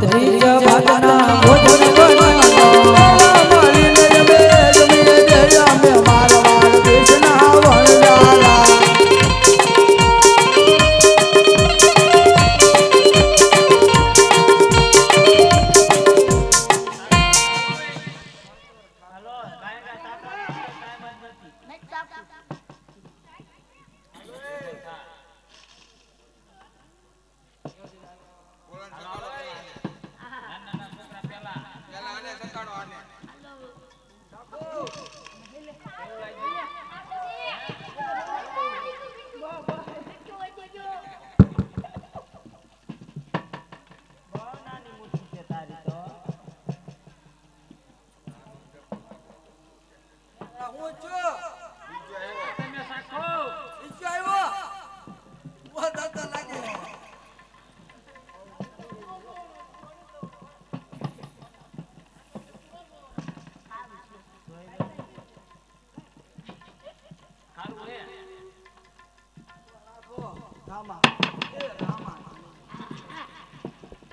ત્રીજા ભાગના ભોજન મારી નજમે જમે દયા મે મારવાડ દેશના વણજારા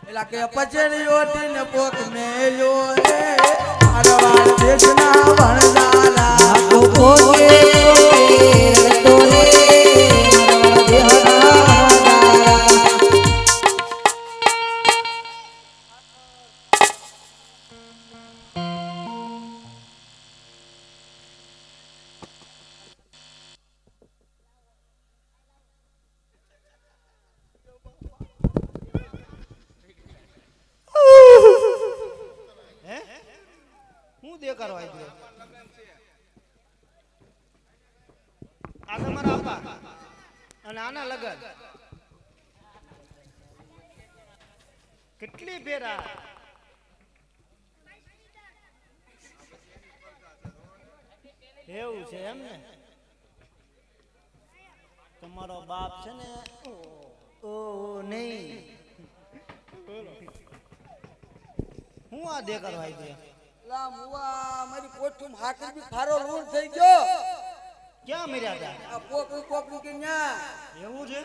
એલા કે પચેડીઓ ટીન પોક મેલ્યો રે મારવાડ દેશના વણજારા તો પોકે તો રે મારવાડ દેહના કરવા આવી આ તમારા આપા અને આના લગન કેટલી ફેરા એવું છે એમ ને તમારો બાપ છે ને ઓ નહીં હું આ દે કરવા આવી લા મુવા મારી પોઠું હાકર બી ખારો લૂણ થઈ ગયો ક્યાં મર્યા હતા આ પોકરી કે ન્યા એવું છે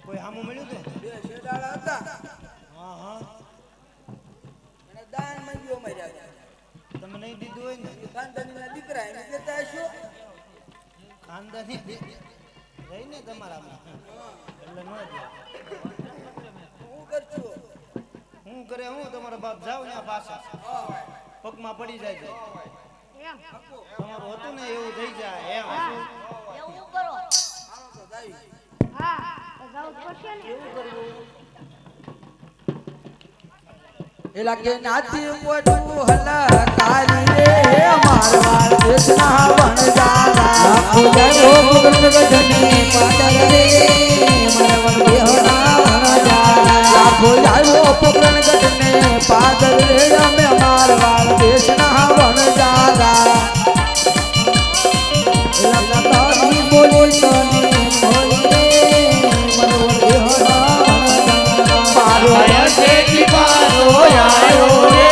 કોઈ હામું મળ્યું છે બે શેડાળા હતા હા હા અને દાન મંગીઓ મર્યા તમે નહીં દીધું હોય ને ખાનદાનીના દીકરા એને દેતા હશો ખાનદાની રહી ને તમારામાં એટલે ન દે હું કરજો હું કરે હું તમારા બાપ જાવ ને પાછા પગમાં પડી જાય છે એમ તમારું હતું ને એવું થઈ જાય એમ એવું કરો હાલો તો જાવી હા જાવ પડશે ને એવું કરવું એલા કે નાથી પોઠું હલા તારી રે મારવાડ દેશના વણજારા લાખો જાયો પગડ ગઢને પાદર રે મારવાડ દેહના વણજારા લાખો જાયો પગડ ગઢને પાદર રે અમે મારવાડ દેશના વણજારા એલા તારી બોલી તને બોલી રે મારવાડ દેહના વણજારા મારો આયે પારો આયો રે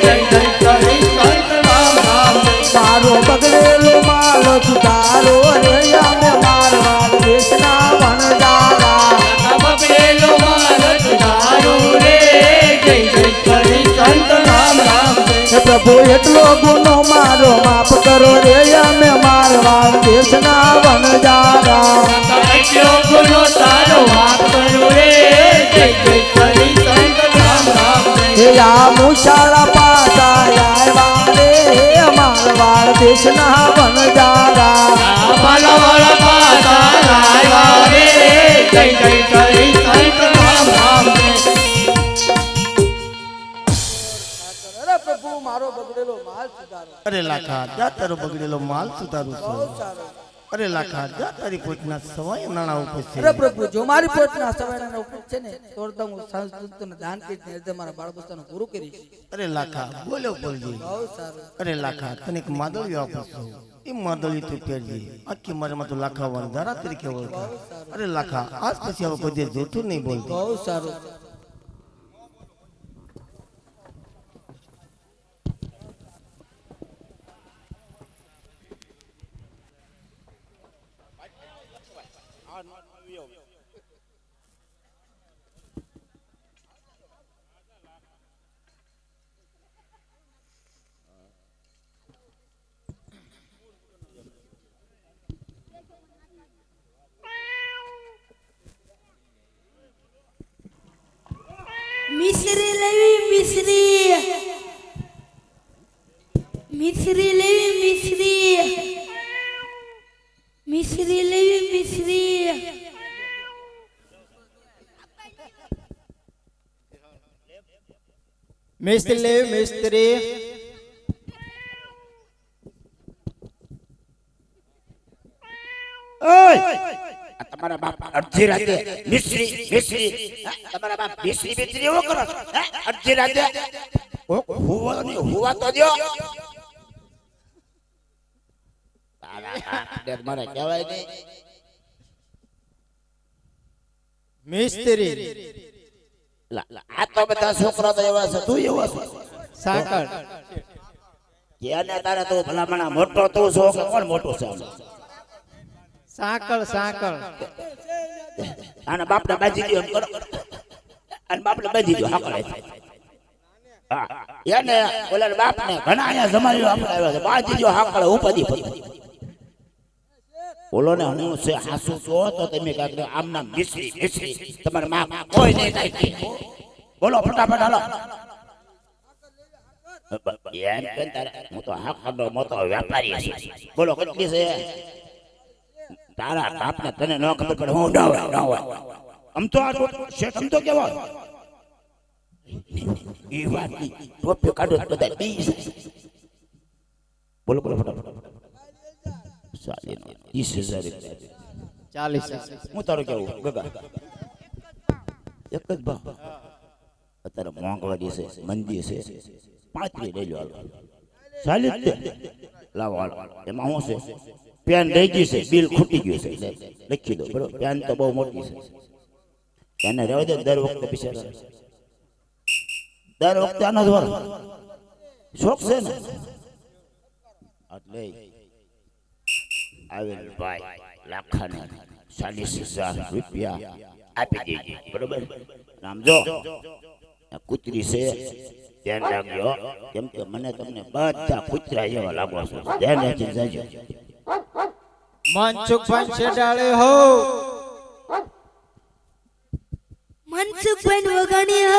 જય જય કરી સંત રામ રામ મારો બગડેલો માલો સુધારો રે અમે મારવાડ દેશના વણજારા બગડેલો માલો સુધારો રે જય જય કરી સંત રામ રામ હે પ્રભુ એટલો ગુનો મારો માફ કરો રે અમે મારવાડ દેશના વણજારા એટલો ગુનો તારો માફ કરો રે જય જય કરી સંત રામ રામ હે આ મુશાળા પાસા આવ્યા રે મારવાડ દેશના વણજારા બાલાવાળા પાતા લાવ્યા રે જય જય કરી સંત રામ રામ અરે પ્રભુ મારો બગડેલો માલ સુધારો અરે લાખા જા તારો બગડેલો માલ સુધારું બહુ છું સારો અરે લાખા જા તારી પોતના સવાય નાણા ઉપર છે અરે પ્રભુ જો મારી પોતના સવાયના ઉપર છે ને તોડતા હું સંસ્કૃતને દાન કરી રીતે મારા બાળ બચ્ચાનું પૂરું કરીશ અરે લાખા બોલ્યો બોલજી બહુ સારું અરે લાખા તને એક માદળીઓ આપું છું એ માદળી તું પહેરજી આખી મારામાં તું લાખા વણધારા તરીકે ઓળખા અરે લાખા આજ પછી હવે કોઈ દિવસ જોતું નહીં બોલતી બહુ સારું મિશ્રી લેવી મિશ્રી મિશ્રી લેવી મિશ્રી મિશ્રી લેવી મિશ્રી મિસ્ત્રી લેવી મિસ્ત્રી આ તમારા બાપ અડધી રાતે મિશ્રી મિશ્રી તમારા બાપ મિશ્રી મિશ્રી એવો કરો અડધી રાતે હુવા તો દો તારા બાપને મને કહેવાય નહીં મિસ્ત્રી આ તો બધા છોકરા તો એવા છે તું એવો છે સાંકળ જેને તારે તું ભલામણા મોટો તું છો કે કોણ મોટું છે સાંકળ સાંકળ આના બાપને બાજી દો એમ કરો અને બાપને બાજી દો હાકળે હા એને ઓલા બાપને ઘણા અહીંયા જમાડ્યો આપણે આવ્યા છે બાજી દો હાકળે ઉપાધી પડી બોલો ને હું છે હાસુ છો તો તમે કાક આમ નામ મિશ્રી મિશ્રી તમારા માં કોઈ નહીં કાઈ બોલો ફટાફટ હાલો એમ કે તારે હું તો હાકળનો મોટો વેપારી છું બોલો કેટલી છે તારા બાપને તને ન ખબર પડે હું ન હોય આમ તો આ શેઠ આમ તો કેવો એ વાત ટોપી કાઢો બધા બી બોલો બોલો ફટાફટ સાલી 30,000 40 હું તારું કેવું ગગા એક જ ભાવ અત્યારે મોંઘવારી છે મંદી છે 35 લઈ લો ચાલી લાવો હાલો એમાં શું છે પેન રહી ગયું છે બિલ ખૂટી ગયું છે લખી દો બરોબર પેન તો બહુ મોટી છે એને રહેવા દે દર વખતે પૈસા દર વખતે આનો જ વારો શોખ છે ને એટલે આવેલ ભાઈ લાખાને 40,000 રૂપિયા આપી દેજે બરોબર આમ જો કૂતરી છે ધ્યાન રાખજો કેમ કે મને તમને બધા કૂતરા જેવા લાગો છો ધ્યાન રાખી જાજો મનસુખભાઈ છેડાળે હો મનસુખભાઈ વગાણી હ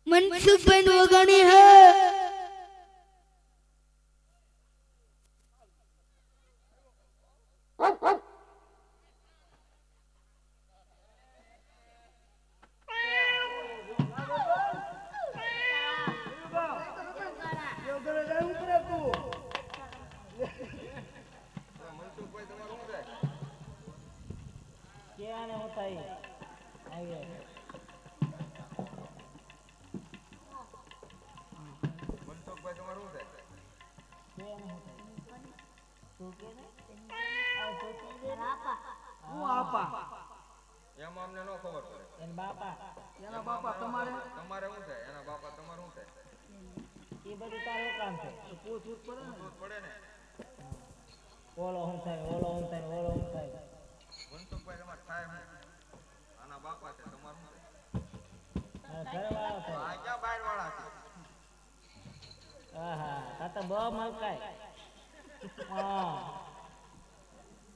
મનસુખભાઈ વગાણી હ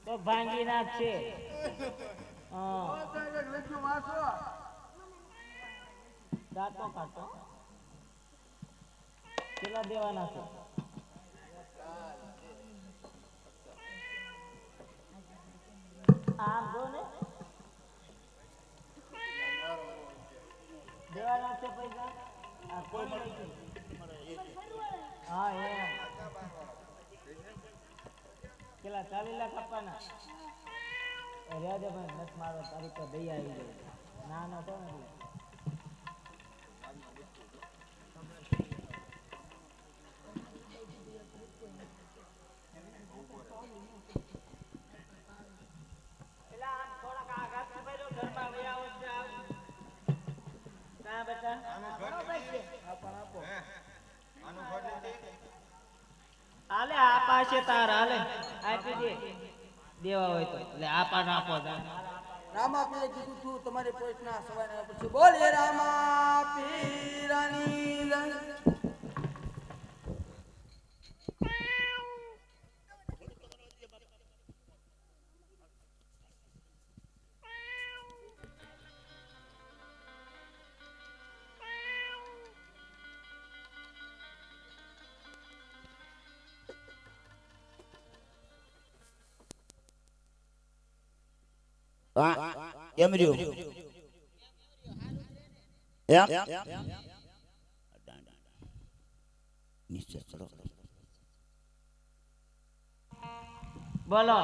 તો ભાંગી નાખશે દાંતો કાઢતો કેટલા દેવાના છે આમ જો ને દેવાના છે પૈસા આ કોઈ મળે છે હા એમ કેટલા 40 લાખ આપવાના રેડે ભાઈ નત મારો તારી પર દઈ આવી ગઈ ના ના તો ને હાલે આપા છે તાર હાલે આપી દે દેવા હોય તો એટલે આપા આપો રામાપીરે કીધું તું તમારી પોઈટના સવારે પછી બોલીએ રામાપીરાની જય. કેમ રહ્યું એમ નીચે ચડો બોલો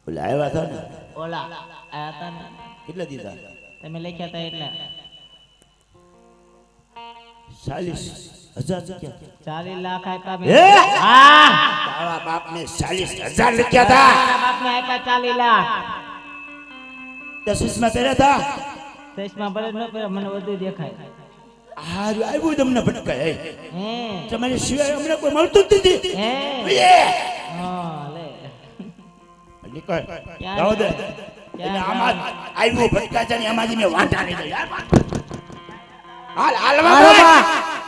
ઓલા આવ્યા હતા ને ઓલા આયા હતા ને કેટલા દીધા તમે લખ્યા હતા એટલે 40,000 રૂપિયા 40 લાખ આપ્યા હે? મેં. હા તારા બાપને 40,000 લખ્યા હતા મારા બાપને આપ્યા 40 લાખ દસમાં પહેર્યા હતા ચશ્મા ભલે ન પહેરે મને વધુ દેખાય હારું આવ્યું તમને ભટકાય હે તમારી સિવાય અમને કોઈ મળતું જ નથી હે એ! હા લે નીકળ ક્યાં જાઓ દે ક્યાં એને આમાં આવ્યું ભટકા છે ને એમાંથી મેં વાંટા નહીં દઈ હાલ હાલવા દે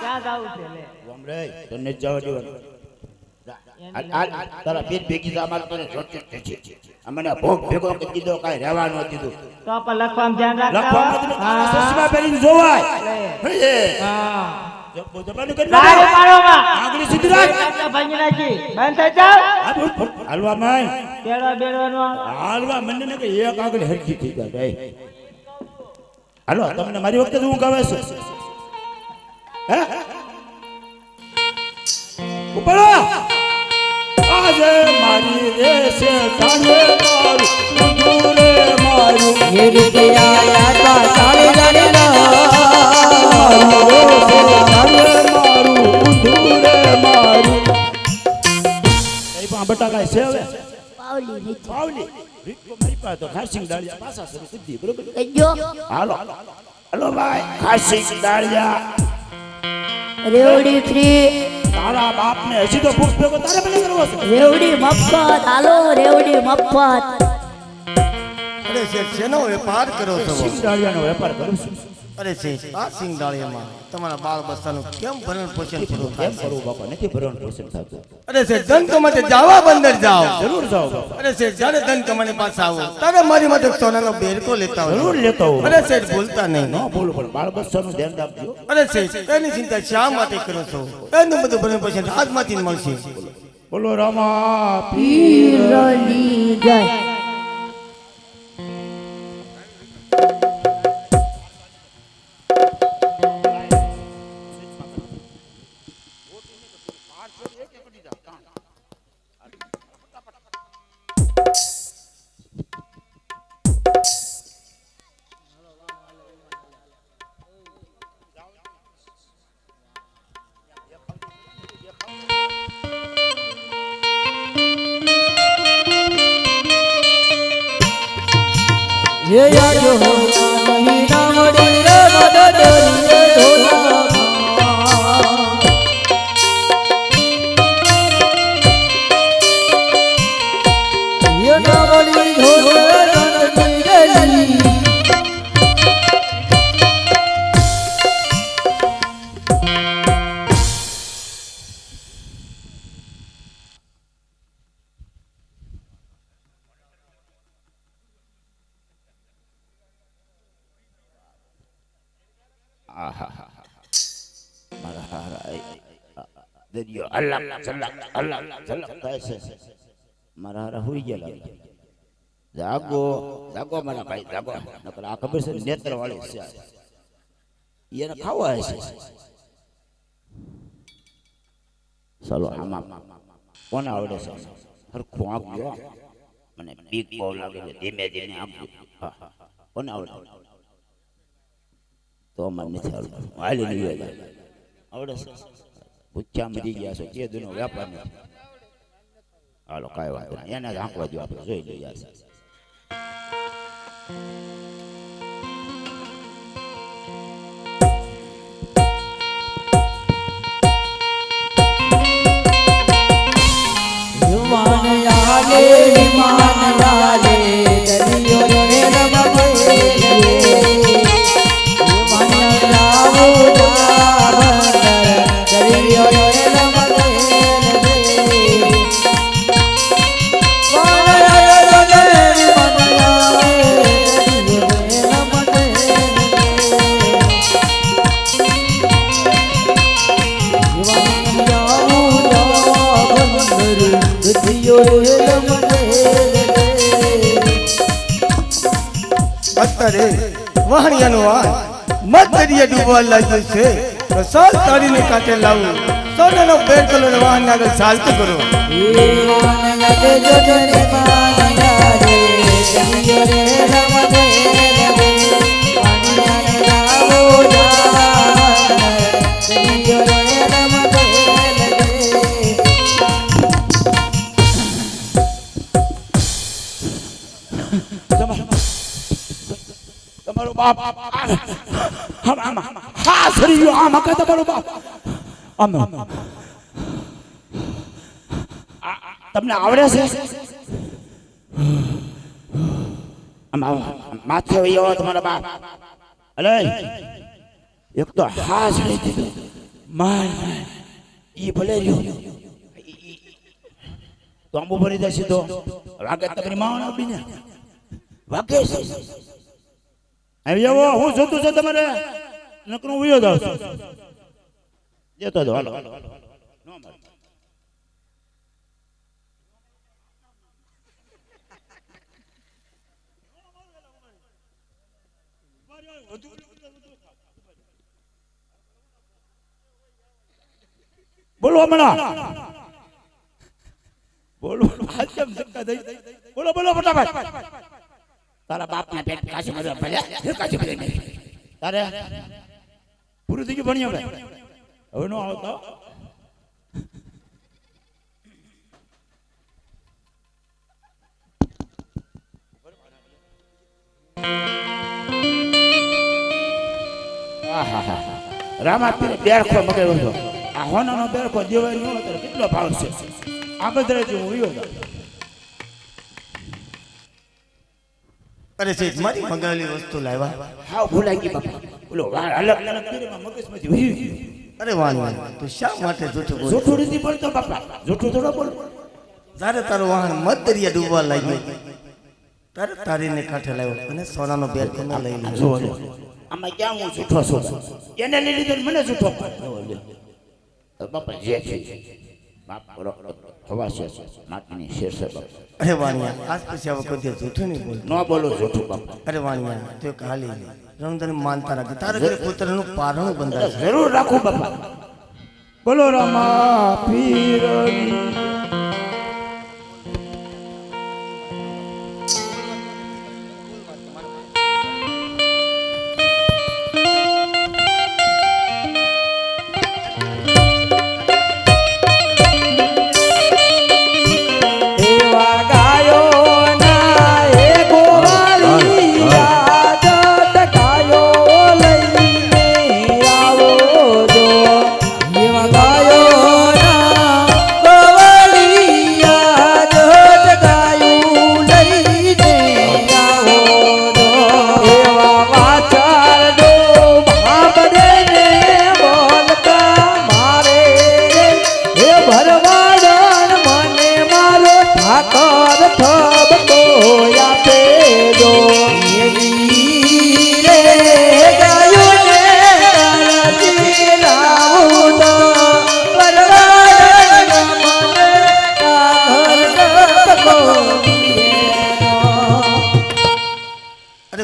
ક્યાં જાવું છે લે ઓમ રે તને જવા દેવાનું હાલ તારા પેટ ભેગી તો અમારે તને જોતી જ છે અમને ભોગ ભેગો કરી દીધો કાંઈ રહેવા ન દીધું તો પણ લખવામાં ધ્યાન લખવામાં તમે રાખતા તારા સસમા પહેરીને જોવાય હે હા જબ્બો જબાનું કરી તારે નાખ. પાડોમાં આંગળી સીધી રાખ એટલે ભાંગી નાખી બંધ થઈ જાવ આ બોલ, બોલ. હાલવા માય બેડવા બેડવાનો હાલવા મને ને કે એક આગળ હરખી થઈ જાય એ. હાલો તમને મારી વખતે હું ગાવે છે હે ઉપડો આજે મારી રેસે તાને મારું ઊંધુરે મારું ये रीते आया था ताले जाने ना मारू ઊંધુરે મારું એ પણ બટાકા છે હવે પાવલી નથી પાવલી રીતો મારી પાસે તો ખાસિંગ દાળિયા પાછા શરૂ કરી દી બરોબર જો હાલો હાલો ભાઈ ખાસિંગ દાળિયા રેવડી ફ્રી તારા બાપને હજી તો ભૂખ ભેગો તારે મને કરવો છે રેવડી મફત હાલો રેવડી મફત અરે શેઠ શેનો વેપાર કરો છો સિંગ દાળિયાનો વેપાર કરું છું અરે શેઠ આ સિંગદાળીયામાં તમારા બાળ બચ્ચાનું કેમ ભરણ પોષણ પૂરું કેમ થાય છે? કરું બાપા નથી ભરવાનું પોષણ થતું અરે શેઠ ધન કમાતે જાવા બંદર જાઓ જરૂર જાઓ બાપા અરે શેઠ જ્યારે ધન કમાને પાસે આવો ત્યારે મારી માટે સોનાનો બેરકો લેતા જરૂર હોય લેતો હોઉં. અરે શેઠ ભૂલતા નહીં ન બોલું પણ બાળ બચ્ચાનું ધ્યાન રાખજો અરે શેઠ એની ચિંતા શા માટે કરો છો એનું બધું ભરણ પોષણ હાથમાંથી જ મળશે બોલો રામા પીરની જય ये आज होना नहीं ना मरी रे मदद रे ढोला ये ना मरी ढोला नहीं रे મારા હારા દરિયો અલ્લાહ અલ્લાહ થાય છે મારા હારા હોઈ ગયા લાગે જાગો જાગો મારા ભાઈ જાગો નકર આ ખબર છે નેત્ર વાળી છે એને ખાવા હશે ચાલો આમાં કોને આવડે છે હરખું આપજો મને બીક બહુ લાગે છે ધીમે ધીમે આપજો હા કોને આવડે તો મને નથી આવડતું હાલી નહીં આવડે છે ભૂખ્યા મરી ગયા છો તે દુનો વેપાર નથી હાલો કાંઈ વાંધો નહીં એને જ આંકવા દો આપણે જોઈ લઈએ છે मान लाले दरियो रे रमते मान लाओ बंदर दरियो रे रमते मान लाओ दरियो रे रमते અત્યારે વાહણિયાનું વાહન મધદરિયે ડૂબવા લાગ્યું છે તો સાલ તારીને કાંઠે લાવું સોનાનો બેર કલર વાહન આગળ ચાલતું કરો તમારો બાપ આમ હા સરી ગયો આમ હકે તમારો બાપ આમ તમને આવડે છે આમ માથે વયો તમારો બાપ અલે એક તો હા સરી દીધો માર ઈ ભલે રહ્યો તો આંબો ભરી જશે તો વાગે તમારી માણ આપીને વાગે છે આવી જાવો હું જોતું છે તમારે નકરું ઉયો જાવ જતો દો હાલો બોલો હમણાં બોલો આજમ ધક્કા દઈ બોલો બોલો ફટાફટ તારા બાપ ના પેટ કાચી મરે ભલે કાચી મરે તારે પૂરું થઈ ગયું ભણ્યો હવે નો આવતો રામા પીરે બેરખો મગાવ્યો હતો આ હોનાનો બેરખો દેવાય નો હતો કેટલો ભાવ છે આ બધા હું ઉયો અરે સેઠ મારી મંગાવેલી વસ્તુ લાવ્યા હાવ ભૂલાઈ ગઈ બાપા બોલો અલગ અલગ પીરમાં મગજમાંથી વહી ગયું અરે વાહ તું શા માટે જૂઠું બોલ જૂઠું નથી બોલતો બાપા જૂઠું થોડો બોલ તારે તારું વાહન મધદરિયા ડૂબવા લાગ્યું તારે તારીને કાંઠે લાવ્યો અને સોનાનો બેર તમે લઈ લીધો આમાં ક્યાં હું જૂઠો છું એને લઈ લીધો મને જૂઠો બાપા જે છે બાપ બરો હવા છે માટીની શેર છે બાપા અરે વાણિયા આજ પછી હવે કોઈ જૂઠું નહીં બોલ ન બોલો જૂઠું બાપા અરે વાણિયા તે ખાલી રમદાન માનતા રાખે તારે ઘરે પુત્રનું પારણું બંધાય જરૂર રાખું બાપા બોલો રામા પીર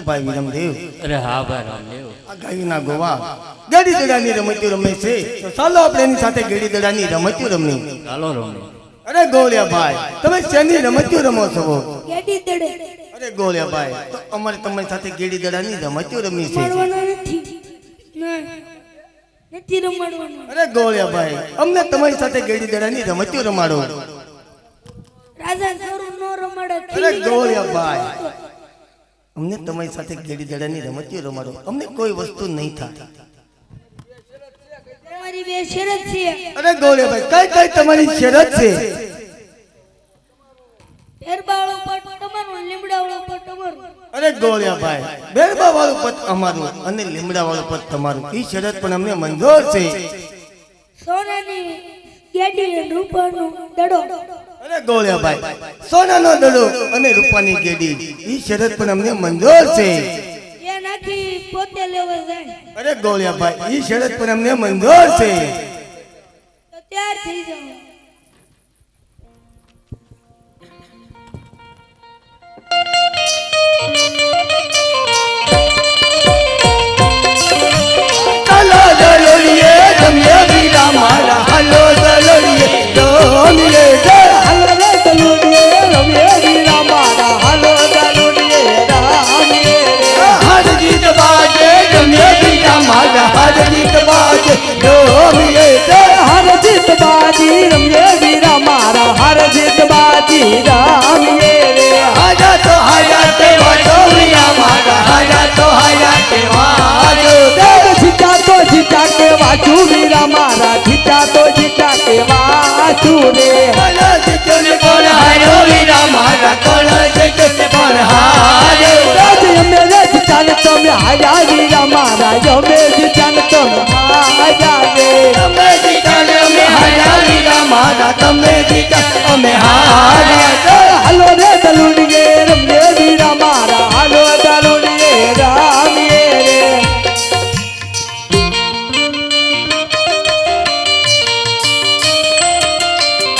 ભાઈ વિરમદેવ અરે હા ભાઈ રામદેવ આ ગાયના ગોવા ગેડી દડાની રમતી રમે છે તો ચાલો આપણે એની સાથે ગેડી દડાની રમતી રમની ચાલો રમણી અરે ગોળિયા ભાઈ તમે શેની રમતી રમો છો ગેડી દડે અરે ગોળિયા ભાઈ તો અમારે તમારી સાથે ગેડી દડાની રમતી રમવી છે રમવાનો નથી ના નથી રમવાનો અરે ગોળિયા ભાઈ અમને તમારી સાથે ગેડી દડાની રમતી રમાડો રાજા થોડું નો રમાડે અરે ગોળિયા ભાઈ અમને તમારી સાથે ગેડી દડાની રમતીઓ રમાડો અમને કોઈ વસ્તુ નહીં થાય તમારી બે શરત છે અરે ગોળિયા ભાઈ કઈ કઈ તમારી શરત છે ફેરબાળો પટ તમારું લીમડાવાળો પટ તમારું અરે ગોળિયા ભાઈ બેરબા વાળું પદ અમારું અને લીમડા વાળું પદ તમારું એ શરત પણ અમને મંજૂર છે સોનાની ગેડી રૂપાનો દડો અરે ગોળિયા ભાઈ સોનાનો દડો અને રૂપાની ગેડી એ શરત પણ અમને મંજૂર છે એ નાખી પોતે લેવા જાય અરે ગોળિયા ભાઈ એ શરત પણ અમને મંજૂર છે તો તૈયાર થઈ જાઓ જીત બાજી રામીએ રે હાજા તો હાજા તે વાજોરિયા મારા હાજા તો હાજા તે વાજો જીતા તો જીતા કે વાચું વીરા મારા જીતા તો જીતા કે વાચું રે કળ જીતને કોણ હાર્યો વીરા મારા કળ જીતને કોણ હાર્યો અમે જીતા ને તમે હાર્યા વીરા મારા અમે જીતા ને તમે હાર્યા રે તમે જીતા ને અમે હાર્યા વીરા મારા તમે જીતા અમે હાર્યા હાલો રે દલુડીએ રમે વીરા મારા હાલો દલુડીએ રામીએ રે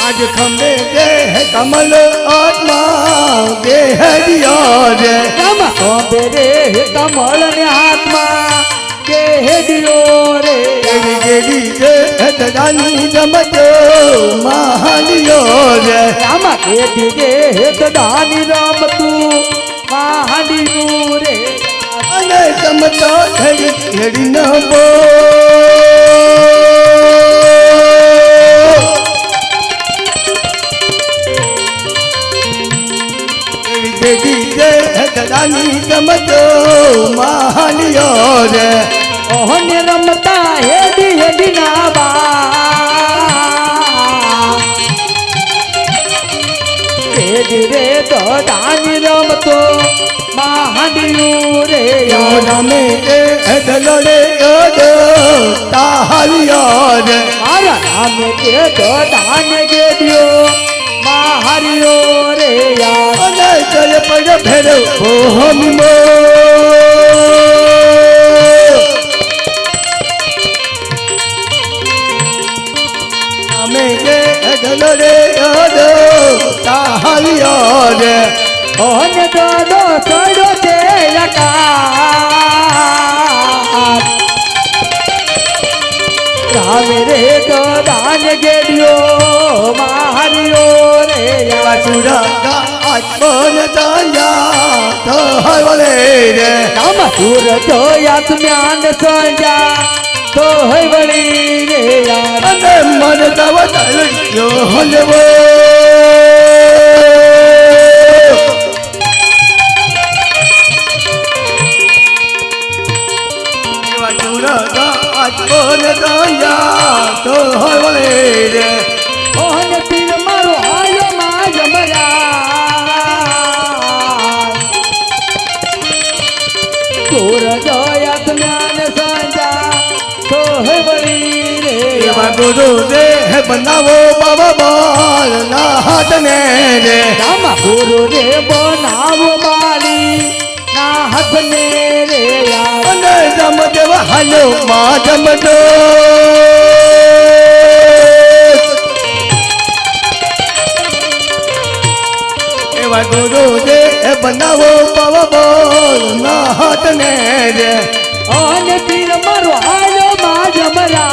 आज खंबे दे है कमल आत्मा बेहदिया रे બેરે કમળ ને હાથમાં કે હેડિયો રે एड़ी गेड़ी दे है दानी जमजो महानियो रे આમાં કેડી રે હેત દાની રમતું મહાડીનું રે अने जमतो हेड़ी हेड़ी न बो एड़ी गेड़ी दे है दानी जमजो महानियो रे ઓહને રમતા હેડી હેડી નાવા કેડી રે તો દાની રમતો મહાડીનું રે योना में ए दलड़े योदो ताहलियो रे મારા નામે કે તો દાન ગેડિયો મહારિયો રે યાર अने चले पड़ भेरो हम मो हमें ये दलड़े योदो ताहलियो रे ઓહને દોડો ચડ્યો છે આકાશ રામે રે તો દાન ગેડિયો મહારિયો રે યાર चूड़ा का आत्मन जाया तो हवले रे નામ સૂર જોયા જ્ઞાન સંજા તો હૈ વળી રે યાર अने मन तव दलड़ियो हलवो तो हवले रे ઓહને તીર મારો આયો માં જમરા સૂર જોયા જ્ઞાન સંજા તો હૈ વળી રે एवा गुरु दे है बनावो बाबा बाल ना हाथ में रे રામ ગુરુ રે બનાવો બાલી ના હસને રે યાર अने जम देव हलो मां जम दो एवा गुरु दे है बनावो बाबा बाल ना हाथ में रे અને તીર મારો આયો માં જમરા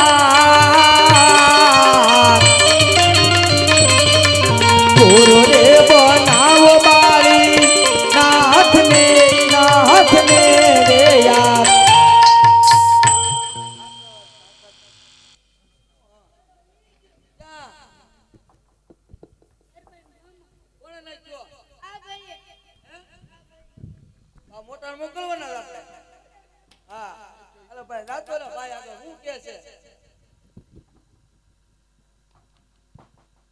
ગુરુ રે બનાવો બાળી નાથને રે યાર મોટા મોકલવાના આપણે હા હાલો ભાઈ રાતો ને ભાઈ આગળ હું કે છે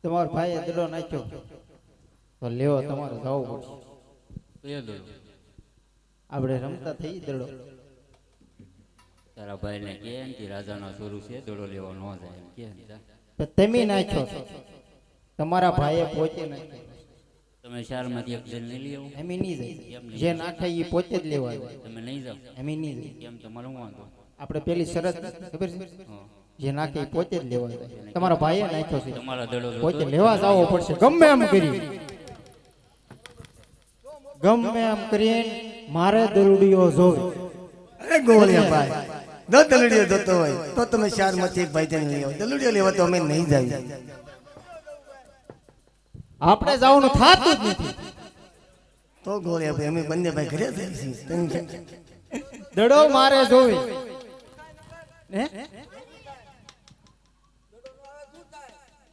તમારો ભાઈએ દડો નાખ્યો તો લેવો તમારે જવું પડશે આપણે રમતા થઈ દડો તારા ભાઈને કે એમ કે રાજાનો સ્વરૂપ છે દડો લેવો ન જાય એમ કે તો તમે નાખ્યો છો તમારા ભાઈએ પોતે નાખ્યો તમે શાળામાંથી એક જણ લઈ લેવો એમ નહીં જાય જે નાખે એ પોતે જ લેવા જાય તમે નહીં જાઓ એમ નહીં જાય કેમ તમારે હું વાંધો આપણે પેલી શરત ખબર છે હા. જે નાખે એ પોતે જ લેવા જાય તમારા ભાઈએ નાખ્યો છે તમારા દડો પોતે લેવા જવો પડશે ગમે એમ કરી ગમે એમ કરીને મારે દરુડીઓ જોવે અરે ગોળિયા ભાઈ દો દલડીઓ જોતો હોય તો તમે ચાર માંથી એક ભાઈ લઈ આવો દલડીઓ લેવા તો અમે નહીં જાય આપણે જવાનું થાતું જ નથી તો ગોળિયા ભાઈ અમે બંને ભાઈ ઘરે જઈએ છીએ દડો મારે જોવે હે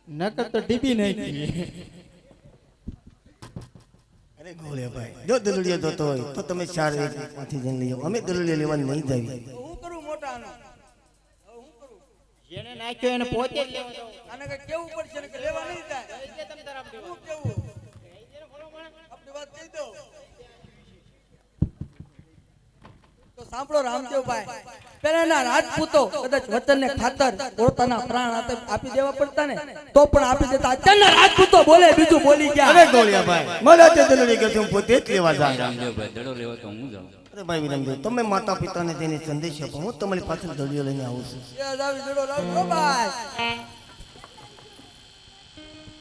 નકર તો ડીબી નાખી અરે ગોળિયાભાઈ જો દલુડિયા જોતો હોય તો તમે 4 માંથી જઈને લઈ આવો. અમે દલુડિયા લેવા નહીં જાવી. હું કરું મોટાનો જેને નાખ્યો એને પોતે જ લેવો જાવ. આને કઈ કેવું પડશે ને કે લેવા નહીં જાય તમ તાર આપણી શું કેવું આપણી વાત કહી દો તો સાંભળો રામદેવભાઈ પેલાના રાજપૂતો કદાચ વતનને ખાતર પોતાના પ્રાણ આપી દેવા પડતા ને તો પણ આપી દેતા. અત્યારના રાજપૂતો બોલે બીજું બોલી ગયા. અરે ગોળિયાભાઈ મને તે દલુડિયા કે હું પોતે જ લેવા જાઉં. રામદેવભાઈ દડો લેવો તો હું જાઉં. અરે ભાઈ વિરમભાઈ તમે માતા પિતાને તેને સંદેશ આપો. હું તમારી પાછળ દલિયો લઈને આવું છું. એ જાવી દડો લાવો ભાઈ.